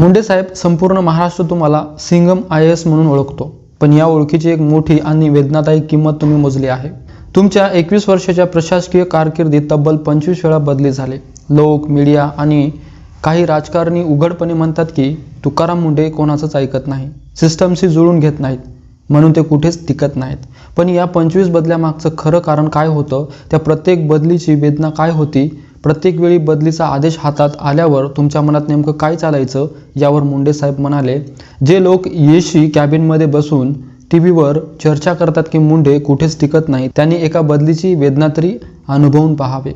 मुंडे साहेब, संपूर्ण महाराष्ट्र तुम्हाला सिंघम IAS म्हणून ओळखतो, पण या ओळखीची एक मोठी आणि वेदनादायी किंमत तुम्ही मोजली आहे। तुमच्या 21 वर्षाच्या प्रशासकीय कारकिर्दीत तब्बल 25 वेळा बदली झाले। लोक, मीडिया आणि काही राजकारणी उघडपणे म्हणतात की तुकाराम मुंडे कोणाचंच ऐकत नाही, सिस्टमशी जुळून घेत नाहीत, म्हणून ते कुठेच टिकत नाहीत। पण या 25 बदल्यामागचं खरं कारण काय होतं? त्या प्रत्येक बदलीची वेदना काय होती? प्रत्येक वेळी बदलीचा आदेश हातात आल्यावर तुमच्या मनात नेमकं काय चालायचं? यावर मुंडे साहेब म्हणाले, जे लोक येशी कॅबिनमध्ये बसून टीव्हीवर चर्चा करतात की मुंडे कुठेच टिकत नाही, त्यांनी एका बदलीची वेदना तरी अनुभवून पाहावे।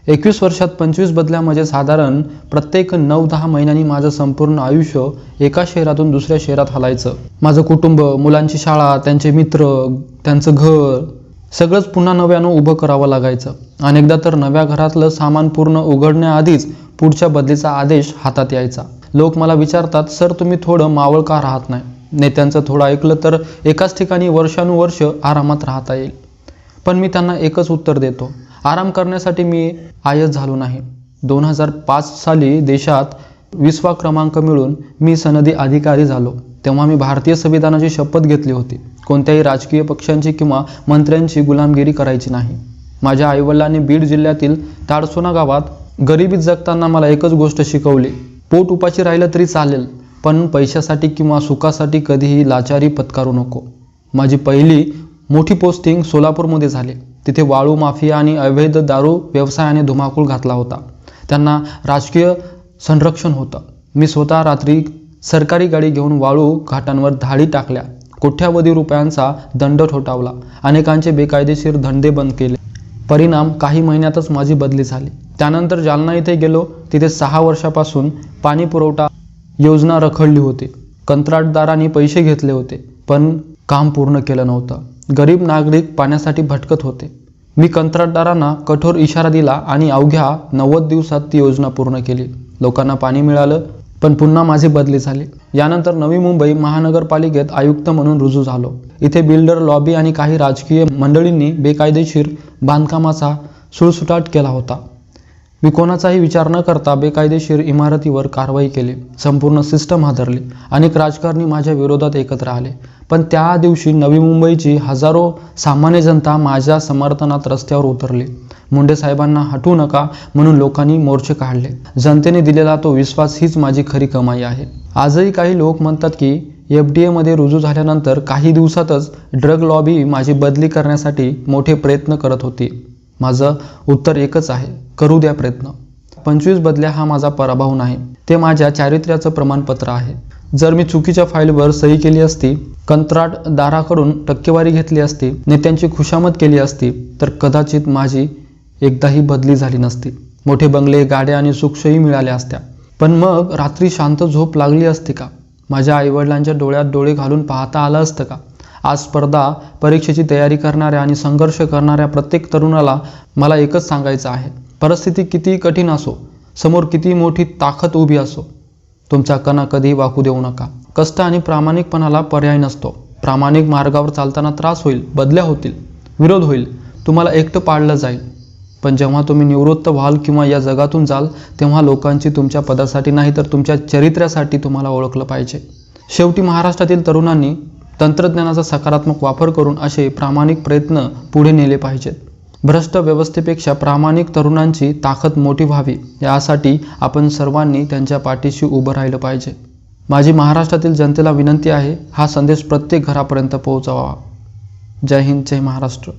21 वर्षात 25 बदल्या म्हणजे साधारण प्रत्येक 9-10 महिन्यांनी माझं संपूर्ण आयुष्य एका शहरातून दुसऱ्या शहरात हलायचं। माझं कुटुंब, मुलांची शाळा, त्यांचे मित्र, त्यांचं घर सगळंच पुन्हा नव्यानं उभं करावं लागायचं। अनेकदा तर नव्या घरातलं सामान पूर्ण उघडण्याआधीच पुढच्या बदलीचा आदेश हातात यायचा। लोक मला विचारतात, सर तुम्ही थोडं मावळ का राहत नाही? नेत्यांचं थोडं ऐकलं तर एकाच ठिकाणी वर्षानुवर्ष आरामात राहता येईल। पण मी त्यांना एकच उत्तर देतो, आराम करण्यासाठी मी IAS झालो नाही। 2005 साली देशात 20वा क्रमांक मिळून मी सनदी अधिकारी झालो। तेव्हा मी भारतीय संविधानाची शपथ घेतली होती। कोणत्याही राजकीय पक्षांची किंवा मंत्र्यांची गुलामगिरी करायची नाही। माझ्या आईवडिलांनी बीड जिल्ह्यातील ताडसोना गावात गरिबीत जगताना मला एकच गोष्ट शिकवली, पोट उपाशी राहिलं तरी चालेल, पण पैशासाठी किंवा सुखासाठी कधीही लाचारी पत्करू नको। माझी पहिली मोठी पोस्टिंग सोलापूरमध्ये झाली। तिथे वाळू माफिया आणि अवैध दारू व्यवसायाने धुमाकूळ घातला होता। त्यांना राजकीय संरक्षण होतं। मी स्वतः रात्री सरकारी गाडी घेऊन वाळू घाटांवर धाडी टाकल्या, कोट्यावधी रुपयांचा दंड ठोठावला, अनेकांचे बेकायदेशीर धंदे बंद केले। परिणाम काही महिन्यातच माझी बदली झाली। त्यानंतर जालना इथे गेलो। तिथे 6 वर्षापासून पाणी पुरवठा योजना रखडली होती। कंत्राटदारांनी पैसे घेतले होते, पण काम पूर्ण केलं नव्हतं। गरीब नागरिक पाण्यासाठी भटकत होते। मी कंत्राटदारांना कठोर इशारा दिला आणि अवघ्या 90 दिवसात ती योजना पूर्ण केली। लोकांना पाणी मिळालं, पण पुन्हा माझी बदली झाली। यानंतर नवी मुंबई महानगरपालिकेत आयुक्त म्हणून रुजू झालो। इथे बिल्डर लॉबी आणि काही राजकीय मंडळींनी बेकायदेशीर बांधकामाचा सुळसुटाट केला होता। मी कोणाचाही विचार न करता बेकायदेशीर इमारतीवर कारवाई केली। संपूर्ण सिस्टम हादरली। अनेक राजकारणी माझ्या विरोधात एकत्र आले, पण त्या दिवशी नवी मुंबईची हजारो सामान्य जनता माझ्या समर्थनात रस्त्यावर उतरली। मुंडे साहेबांना हटवू नका म्हणून लोकांनी मोर्चे काढले। जनतेने दिलेला तो विश्वास हीच माझी खरी कमाई आहे। आजही काही लोक म्हणतात की FDA मध्ये रुजू झाल्यानंतर काही दिवसातच ड्रग लॉबी माझी बदली करण्यासाठी मोठे प्रयत्न करत होती। माझं उत्तर एकच आहे, करू द्या प्रयत्न। 25 बदल्या हा माझा पराभव नाही, ते माझ्या चारित्र्याचं प्रमाणपत्र आहे। जर मी चुकीच्या फाईलवर सही केली असती, कंत्राटदाराकडून टक्केवारी घेतली असती, नेत्यांची खुशामत केली असती, तर कदाचित माझी एकदाही बदली झाली नसती। मोठे बंगले, गाड्या आणि सुखसोयी मिळाल्या असत्या, पण मग रात्री शांत झोप लागली असती का? माझ्या आईवडिलांच्या डोळ्यात डोळे घालून पाहता आलं असतं का? आज स्पर्धा परीक्षेची तयारी करणाऱ्या आणि संघर्ष करणाऱ्या प्रत्येक तरुणाला मला एकच सांगायचं आहे, परिस्थिती किती कठीण असो, समोर किती मोठी ताकद उभी असो, तुमचा कणा कधीही वाकू देऊ नका। कष्ट आणि प्रामाणिकपणाला पर्याय नसतो। प्रामाणिक मार्गावर चालताना त्रास होईल, बदल्या होतील, विरोध होईल, तुम्हाला एकटं पाडलं जाईल, पण जेव्हा तुम्ही निवृत्त व्हाल किंवा या जगातून जाल, तेव्हा लोकांची तुमच्या पदासाठी नाही तर तुमच्या चरित्र्यासाठी तुम्हाला ओळखलं पाहिजे। शेवटी महाराष्ट्रातील तरुणांनी तंत्रज्ञानाचा सकारात्मक वापर करून असे प्रामाणिक प्रयत्न पुढे नेले पाहिजेत। भ्रष्ट व्यवस्थेपेक्षा प्रामाणिक तरुणांची ताकद मोठी व्हावी, यासाठी आपण सर्वांनी त्यांच्या पाठीशी उभं राहिलं पाहिजे। माझी महाराष्ट्रातील जनतेला विनंती आहे, हा संदेश प्रत्येक घरापर्यंत पोहोचवावा। जय हिंद, जय महाराष्ट्र।